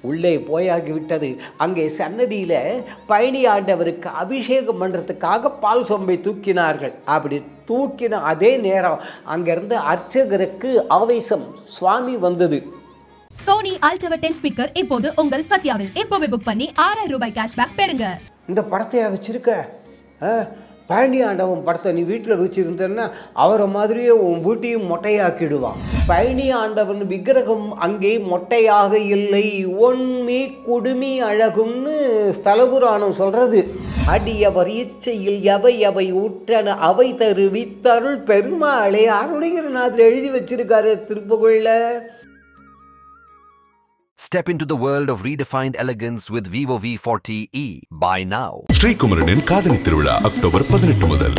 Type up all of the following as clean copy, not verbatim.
உள்ளே போயாகிவிட்டது. அங்கே சன்னதியில் பழனி ஆண்டவருக்கு அபிஷேகம் பண்ணுறதுக்காக பால் சொம்பை தூக்கினார்கள். அப்படி தூக்கின அதே நேரம் அங்கிருந்து அர்ச்சகருக்கு ஆவேசம், சுவாமி வந்தது. சோனி அல்ட்ரா 10 ஸ்பீக்கர் இப்போது உங்கள் சத்யாவில். இப்போவே புக் பண்ணி 6000 ரூபாய் கேஷ்பேக் பெறுங்க. இந்த படத்தையா வச்சிருக்க? பழனி ஆண்டவன் படத்தை நீ வீட்டில் வச்சுருந்தேன்னா அவரை மாதிரியே உன் வீட்டையும் மொட்டையாக்கிடுவான். பழனி ஆண்டவன் விக்கிரகம் அங்கே மொட்டையாக இல்லை, ஒன்மி குடுமி அழகும்னு ஸ்தலபுராணம் சொல்கிறது. அடியவர் இச்சையில் எவை எவை உற்றன அவை தருவித்தருள் பெருமாளே அருணகிரிநாதர் எழுதி வச்சிருக்காரு திருப்புகழில். Step into the world of redefined elegance with Vivo V40e. Buy now. ஸ்ரீகுமரனின் காதலி திருவிழா அக்டோபர் 18 முதல்.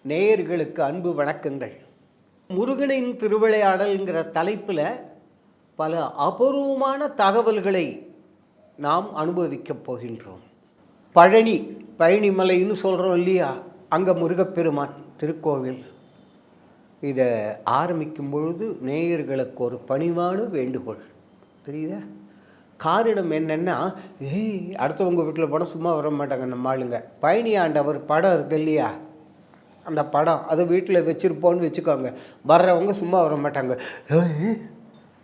நேயர்களுக்கு அன்பு வணக்கங்கள். முருகனின் திருவிளையாடல்ங்கிற தலைப்பில் பல அபூர்வமான தகவல்களை நாம் அனுபவிக்கப் போகின்றோம். பழனி மலைன்னு சொல்கிறோம் இல்லையா, அங்கே முருகப்பெருமான் திருக்கோவில். இதை ஆரம்பிக்கும் பொழுது நேயர்களுக்கு ஒரு பணிவான வேண்டுகோள், தெரியுதா? காரணம் என்னென்னா, அடுத்தவங்க வீட்டில் போனால் சும்மா வர மாட்டாங்க நம்ம ஆளுங்க. பழனி ஆண்டவர் படம் இருக்கு இல்லையா, அந்த படம் அதை வீட்டில் வச்சுருப்போன்னு வச்சுக்கோங்க, வர்றவங்க சும்மா வர மாட்டாங்க.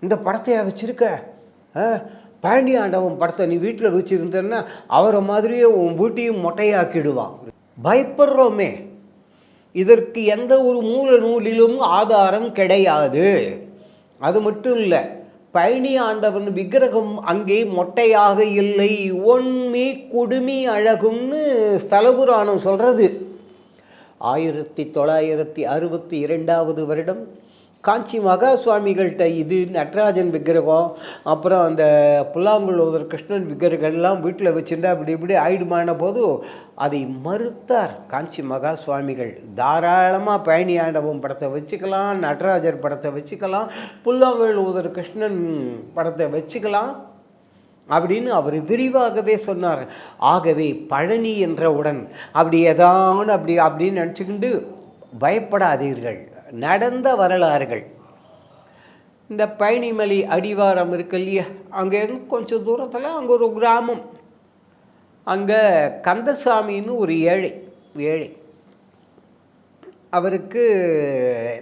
இந்த படத்தையா வச்சுருக்க? பழனி ஆண்டவன் படத்தை நீ வீட்டில் வச்சுருந்தேன்னா அவரை மாதிரியே உன் வீட்டையும் மொட்டையாக்கிடுவான். பயப்படுறோமே. இதற்கு எந்த ஒரு மூல நூலிலும் ஆதாரம் கிடையாது. அது மட்டும் இல்லை, பழனி ஆண்டவன் விக்கிரகம் அங்கே மொட்டையாக இல்லை, ஒன்மி குடுமி அழகும்னு ஸ்தலபுராணம் சொல்கிறது. 1962 வருடம் காஞ்சி மகா சுவாமிகள்கிட்ட இது நடராஜன் விக்கிரகம், அப்புறம் அந்த புல்லாங்குழல் கிருஷ்ணன் விக்கிரகம்லாம் வீட்டில் வச்சுருந்தா அப்படி இப்படி ஆயிடுமான போது அதை மறுத்தார் காஞ்சி மகா சுவாமிகள். தாராளமாக பழனி ஆண்டவன் படத்தை வச்சுக்கலாம், நடராஜர் படத்தை வச்சுக்கலாம், புல்லாங்குழல் கிருஷ்ணன் படத்தை வச்சுக்கலாம் அப்படின்னு அவர் விரிவாகவே சொன்னார். ஆகவே பழனி என்றவுடன் அப்படி ஏதான அப்படின்னு நினச்சிக்கிண்டு பயப்படாதீர்கள். நடந்த வரலாறுகள். இந்த பழனிமலை அடிவாரம் இருக்கு இல்லையா, அங்கேருந்து கொஞ்சம் தூரத்தில் அங்கே ஒரு கிராமம். அங்கே கந்தசாமின்னு ஒரு ஏழை. அவருக்கு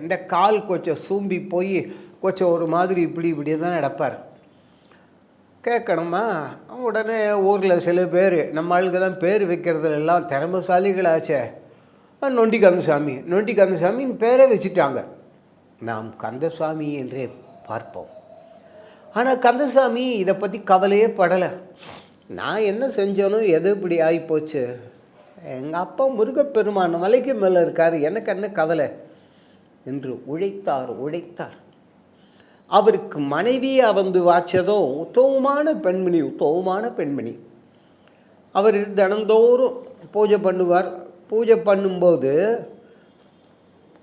இந்த கால் கொஞ்சம் சூம்பி போய் கொஞ்சம் ஒரு மாதிரி இப்படி தான் நடப்பார். கேட்கணுமா, உடனே ஊரில் சில பேர் நம்ம ஆளுக்கு தான் பேர் வைக்கிறதுலாம் திறமைசாலிகளாச்சே, நொண்டி கந்தசாமின்னு பேரை வச்சுட்டாங்க. நாம் கந்தசாமி என்றே பார்ப்போம். ஆனால் கந்தசாமி இதை பற்றி கவலையே படலை. நான் என்ன செஞ்சேனோ எது இப்படி ஆகிப்போச்சு, எங்கள் அப்பா முருகப்பெருமான் மலைக்கு மேலே இருக்கார், எனக்கு என்ன கவலை என்று உழைத்தார். அவருக்கு மனைவியாக வந்து வாச்சதும் உத்தமமான பெண்மணி. அவர் தினந்தோறும் பூஜை பண்ணுவார். பூஜை பண்ணும்போது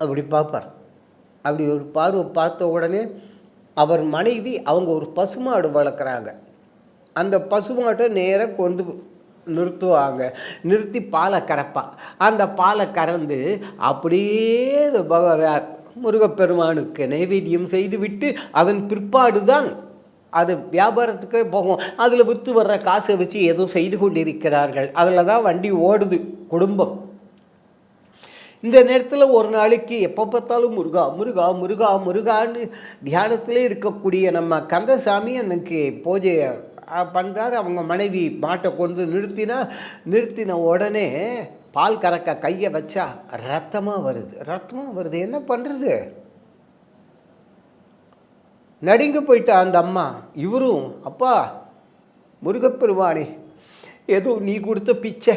அப்படி பார்ப்பார். அப்படி ஒரு பார்வை பார்த்த உடனே அவர் மனைவி அவங்க ஒரு பசுமாடு வளர்க்குறாங்க. அந்த பசுமாட்டை நேராக கொண்டு நிறுத்துவாங்க. நிறுத்தி பாலை கறப்பா. அந்த பாலை கறந்து அப்படியே முருகப்பெருமானுக்கு நைவேத்தியம் செய்துவிட்டு அதன் பிற்பாடு தான் அது வியாபாரத்துக்கே போகும். அதில் விற்று வர்ற காசை வச்சு ஏதோ செய்து கொண்டிருக்கிறார்கள். அதில் தான் வண்டி ஓடுது குடும்பம். இந்த நேரத்தில் ஒரு நாளைக்கு எப்போ பார்த்தாலும் முருகான்னு தியானத்திலே இருக்கக்கூடிய நம்ம கந்தசாமி அன்னைக்கு பூஜையை பண்ணுறாரு. அவங்க மனைவி மாட்டை கொண்டு நிறுத்தின உடனே பால் கறக்க கையை வச்சா ரத்தமாக வருது. என்ன பண்ணுறது? நடுங்கி போயிட்டா அந்த அம்மா. இவரும், அப்பா முருகப்பெருமானே, ஏதோ நீ கொடுத்த பிச்சை,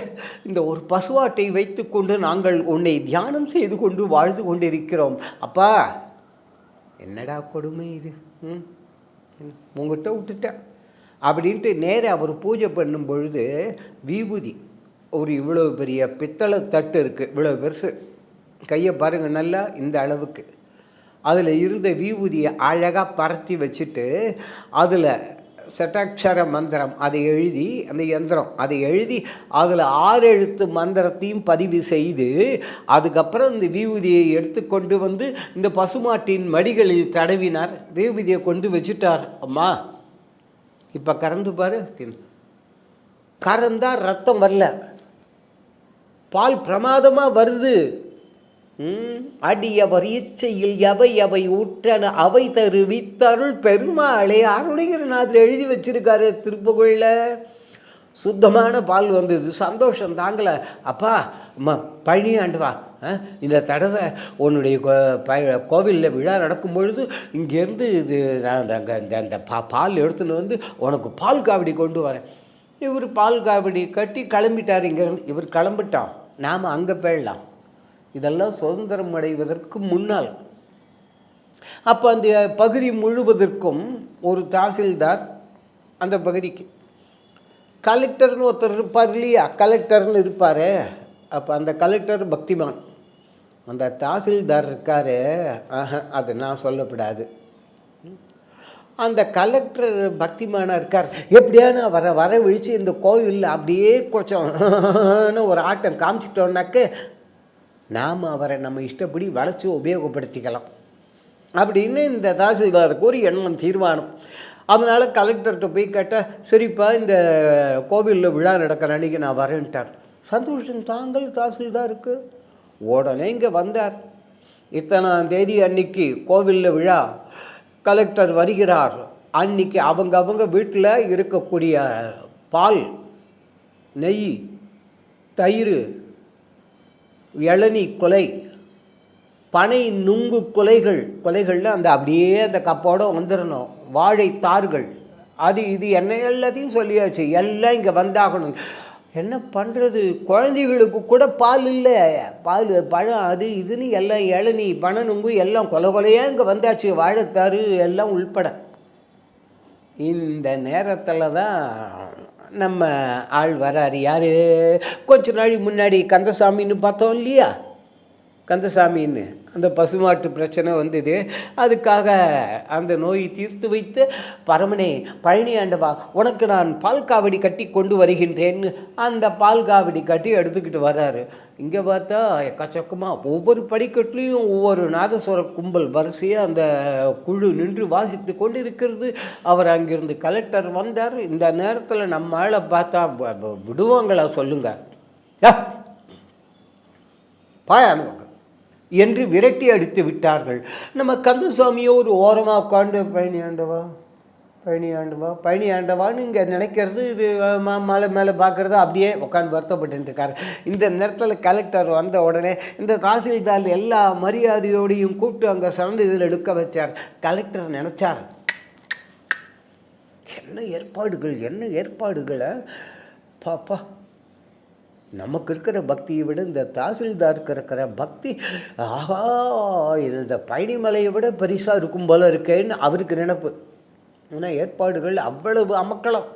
இந்த ஒரு பசுவாட்டை வைத்து கொண்டு நாங்கள் உன்னை தியானம் செய்து கொண்டு வாழ்ந்து கொண்டிருக்கிறோம். அப்பா என்னடா கொடுமை இது, உங்ககிட்ட விட்டுட்டேன் அப்படின்ட்டு நேராக அவர் பூஜை பண்ணும் பொழுது விபூதி ஒரு இவ்வளோ பெரிய பித்தளை தட்டு இருக்குது, இவ்வளோ பெருசு, கையை பாருங்கள் நல்லா இந்த அளவுக்கு. அதில் இருந்த விபூதியை அழகாக பரத்தி வச்சுட்டு அதில் சட்டாட்சர மந்திரம் அதை எழுதி, அந்த யந்திரம் அதை எழுதி அதில் 6 எழுத்து மந்திரத்தையும் பதிவு செய்து அதுக்கப்புறம் இந்த விபூதியை எடுத்துக்கொண்டு வந்து இந்த பசுமாட்டின் மடிகளில் தடவினார். விபூதியை கொண்டு வச்சுட்டார். அம்மா இப்போ கறந்து பாரு. கறந்தா ரத்தம் வரல, பால் பிரமாதமாக வருது. அடியவர் இச்சையில் எவை எவை ஊற்றன அவை தருவித்தருள் பெருமாளே அருணகிரிநாதர் எழுதி வச்சிருக்காரு திருப்புகழில். சுத்தமான பால் வந்தது. சந்தோஷம் தாங்கலை. அப்பா பழனி ஆண்டவா, இந்த தடவை உன்னுடைய கோவிலில் விழா நடக்கும் பொழுது இங்கேருந்து இது அந்த பால் எடுத்துன்னு வந்து உனக்கு பால் காவடி கொண்டு வரேன். இவர் பால் காவடி கட்டி கிளம்பிட்டார். இங்கேருந்து இவர் கிளம்பிட்டான், நாம் அங்கே போயிடலாம். இதெல்லாம் சுதந்திரம் அடைவதற்கு முன்னால். அப்போ அந்த பகுதி முழுவதற்கும் ஒரு தாசில்தார், அந்த பகுதிக்கு கலெக்டர்னு ஒருத்தர் இருப்பார் இல்லையா, கலெக்டர்னு இருப்பார். அப்போ அந்த கலெக்டர் பக்திமான், அந்த தாசில்தார் இருக்கார், அது நான் சொல்லப்படாது. அந்த கலெக்டர் பக்திமானாக இருக்கார். எப்படியான வர விழித்து இந்த கோவிலில் அப்படியே கொஞ்சம் ஒரு ஆட்டம் காமிச்சிட்டோன்னாக்க நாம் அவரை நம்ம இஷ்டப்படி வளைச்சி உபயோகப்படுத்திக்கலாம் அப்படின்னு இந்த தாசில்தாருக்கு ஒரு எண்ணம், தீர்மானம். அதனால் கலெக்டர்கிட்ட போய் கேட்டால், சரிப்பா இந்த கோவிலில் விழா நடக்கிற அன்றைக்கி நான் வரேன்ட்டார். சந்தோஷம் தாங்கள் தாசில்தாருக்கு. உடனே இங்கே வந்தார். இத்தனாம் தேதி அன்னைக்கு கோவிலில் விழா, கலெக்டர் வருகிறார். அன்னைக்கு அவங்க வீட்டில் இருக்கக்கூடிய பால், நெய், தயிர், இளநீ கொலை, பனை நுங்கு கொலைகளில் அந்த அப்படியே அந்த கப்போடு வந்துடணும். வாழைத்தார்கள், அது இது என்ன எல்லாத்தையும் சொல்லியாச்சு. எல்லாம் இங்கே வந்தாகணும். என்ன பண்ணுறது, குழந்தைகளுக்கு கூட பால் இல்லை, பால் பழம் அது இதுன்னு எல்லாம் இளநீ பனை நுங்கு எல்லாம் கொலையாக இங்கே வந்தாச்சு, வாழைத்தாறு எல்லாம் உள்பட. இந்த நேரத்தில் தான் நம்ம ஆள் வராரு. யார், கொஞ்ச நாள் முன்னாடி கந்தசாமின்னு பார்த்தோம் இல்லையா, கந்தசாமின்னு அந்த பசுமாட்டு பிரச்சனை வந்தது. அதுக்காக அந்த நோயை தீர்த்து வைத்து, பரமனே பழனி ஆண்டவா உனக்கு நான் பால் காவடி கட்டி கொண்டு வருகின்றேன்னு அந்த பால் காவடி கட்டி எடுத்துக்கிட்டு வர்றாரு. இங்கே பார்த்தா எக்கச்சக்கமாக ஒவ்வொரு படிக்கட்டுலேயும் ஒவ்வொரு நாதஸ்வர கும்பல் வரிசையாக அந்த குழு நின்று வாசித்து கொண்டு இருக்கிறது. அவர் அங்கிருந்து கலெக்டர் வந்தார். இந்த நேரத்தில் நம்ம ஆளை பார்த்தா விடுவாங்களா சொல்லுங்க, பாயானுவாங்க என்று விரட்டி அடித்து விட்டார்கள். நம்ம கந்தசாமியோ ஒரு ஓரமாக உட்காந்து பழனி ஆண்டவா பழனி ஆண்டவா பழனி ஆண்டவான்னு இங்கே நினைக்கிறது, இது மலை மேலே பார்க்குறது, அப்படியே உட்காந்து வருத்தப்பட்டுருக்காரு. இந்த நேரத்தில் கலெக்டர் வந்த உடனே இந்த தாசில்தார் எல்லா மரியாதையோடையும் கூப்பிட்டு அங்கே சரண்டு இதில் எடுக்க வச்சார். கலெக்டர் நினச்சார், என்ன ஏற்பாடுகளை பாப்பா, நமக்கு இருக்கிற பக்தியை விட இந்த தாசில்தாருக்கு இருக்கிற பக்தி, ஆஹா இந்த பழனிமலையை விட பெரிசாக இருக்கும் போல இருக்கேன்னு அவருக்கு நினைப்பு. ஆனால் ஏற்பாடுகள் அவ்வளவு அமக்களம்.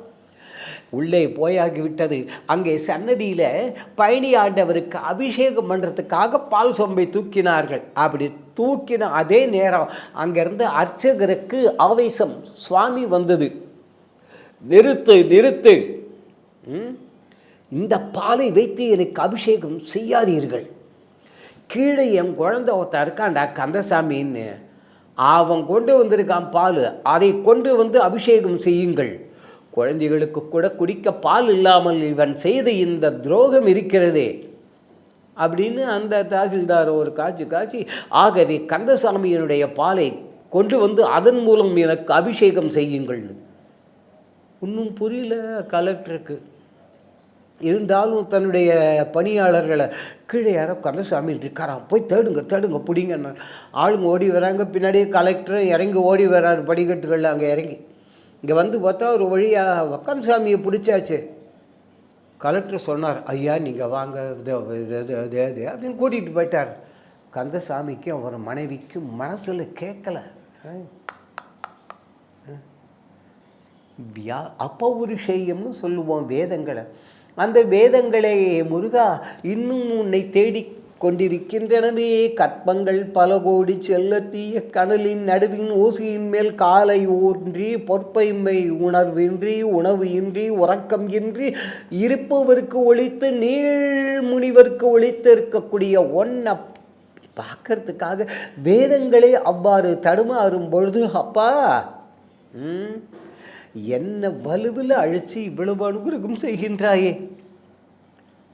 உள்ளே போயாகிவிட்டது. அங்கே சன்னதியில் பழனி ஆண்டவருக்கு அபிஷேகம் பண்ணுறதுக்காக பால் சொம்பை தூக்கினார்கள். அப்படி தூக்கின அதே நேரம் அங்கேருந்து அர்ச்சகருக்கு ஆவேசம், சுவாமி வந்தது, நிறுத்து, இந்த பாலை வைத்து எனக்கு அபிஷேகம் செய்யாதீர்கள். கீழே என் குழந்தை ஒருத்தன் இருக்காண்டா கந்தசாமின்னு, அவன் கொண்டு வந்திருக்கான் பால், அதை கொண்டு வந்து அபிஷேகம் செய்யுங்கள். குழந்தைகளுக்கு கூட குடிக்க பால் இல்லாமல் இவன் செய்த இந்த துரோகம் இருக்கிறதே அப்படின்னு அந்த தாசில்தார் ஒரு காட்சி, ஆகவே கந்தசாமியினுடைய பாலை கொண்டு வந்து அதன் மூலம் எனக்கு அபிஷேகம் செய்யுங்கள்னு. இன்னும் புரியல கலெக்டருக்கு. இருந்தாலும் தன்னுடைய பணியாளர்களை, கீழே யாரோ கந்தசாமி இருக்காராம், போய் தேடுங்க பிடிங்கன்னு ஆளுங்க ஓடி வராங்க. பின்னாடியே கலெக்டரும் இறங்கி ஓடி வர்றாரு படிக்கட்டுகளில். அங்கே இறங்கி இங்கே வந்து பார்த்தா ஒரு வழியாக கந்தசாமியை பிடிச்சாச்சு. கலெக்டர் சொன்னார், ஐயா நீங்கள் வாங்க அப்படின்னு கூட்டிகிட்டு போயிட்டார். கந்தசாமிக்கும் அவர் மனைவிக்கும் மனசில் கேட்கலை. அப்பௌருஷேயம்னு சொல்லுவோம் வேதங்களை. அந்த வேதங்களை, முருகா இன்னும் உன்னை தேடி கொண்டிருக்கின்றனவே கற்பங்கள் பல கோடி செல்ல தீய கனலின் நடுவின் ஓசியின் மேல் காலை ஊன்றி பொற்பைமை உணர்வின்றி உணவு இன்றி உறக்கம் இன்றி இருப்பவருக்கு ஒழித்து நீள் முனிவருக்கு ஒழித்து இருக்கக்கூடிய ஒன்ன பார்க்கறதுக்காக வேதங்களே அவ்வாறு தடுமாறும் பொழுது அப்பா என்ன வலுவில் அழைச்சி இவ்வளவு அனுகிரகம் செய்கின்றாயே.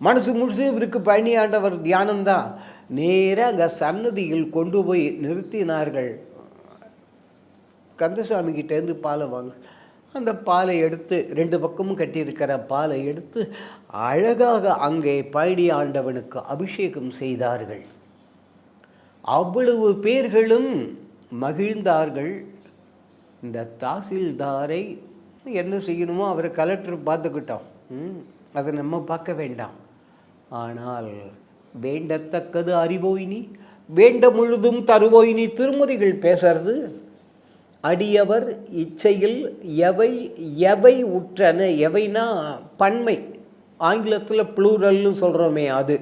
மனசு முழுசு இவருக்கு பழனி ஆண்டவர் தியானம்தான். நேராக அங்கே சன்னதியில் கொண்டு போய் நிறுத்தினார்கள். கந்தசாமி கிட்டேருந்து பாலை வாங்க. அந்த பாலை எடுத்து 2 பக்கமும் கட்டியிருக்கிற பாலை எடுத்து அழகாக அங்கே பழனி ஆண்டவனுக்கு அபிஷேகம் செய்தார்கள். அவ்வளவு பேர்களும் மகிழ்ந்தார்கள். இந்த தாசில்தாரை என்ன செய்யணுமோ அவரை கலெக்டர் பார்த்துக்கிட்டோம், அதை நம்ம பார்க்க வேண்டாம். ஆனால் வேண்டத்தக்கது அறிவோயினி வேண்ட முழுதும் தருவோயினி திருமுறைகள் பேசுறது. அடியவர் இச்சையில் எவை எவை உற்றன, எவைனா பன்மை, ஆங்கிலத்தில் ப்ளூரல்னு சொல்கிறோமே அது.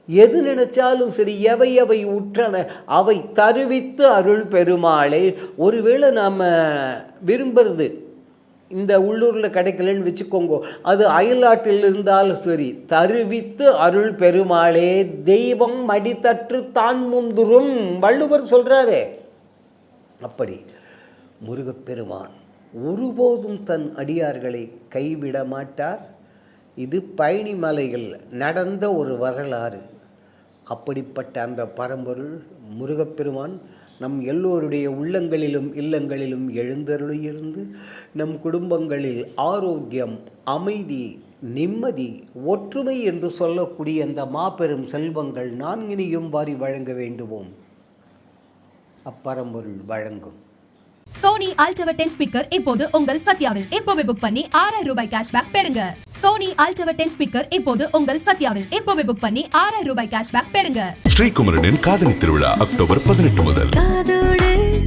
எது நினைச்சாலும் சரி எவை எவை உற்றன அவை தருவித்து அருள் பெருமாளே. ஒருவேளை நாம் விரும்புறது இந்த உள்ளூரில் கிடைக்கலன்னு வச்சுக்கோங்க, அது அயல்நாட்டில் இருந்தாலும் சரி, தருவித்து அருள் பெருமாளே தெய்வம் மடித்தற்று தான் முந்துரும் வள்ளுவர் சொல்கிறாரே. அப்படி முருகப்பெருமான் ஒருபோதும் தன் அடியார்களை கைவிட மாட்டார். இது பழனி மலையில் நடந்த ஒரு வரலாறு. அப்படிப்பட்ட அந்த பரம்பொருள் முருகப்பெருமான் நம் எல்லோருடைய உள்ளங்களிலும் இல்லங்களிலும் எழுந்தருளியிருந்து நம் குடும்பங்களில் ஆரோக்கியம், அமைதி, நிம்மதி, ஒற்றுமை என்று சொல்லக்கூடிய அந்த மாபெரும் செல்வங்கள் நான்கினையும் வாரி வழங்க வேண்டுவோம். அப்பரம்பொருள் வழங்கும். சோனி அல்ட்ரா 10 ஸ்பீக்கர் இப்போது உங்கள் சத்யாவில். இப்போவே புக் பண்ணி 6000 ரூபாய் கேஷ்பேக் பெறுங்க. சோனி அல்ட்ரா 10 ஸ்பீக்கர் இப்போது உங்கள் சத்யாவில். இப்போவே புக் பண்ணி 6000 ரூபாய் கேஷ்பேக் பெறுங்க. ஸ்ரீகுமரனின் காதணி திருவிழா அக்டோபர் 18 முதல்.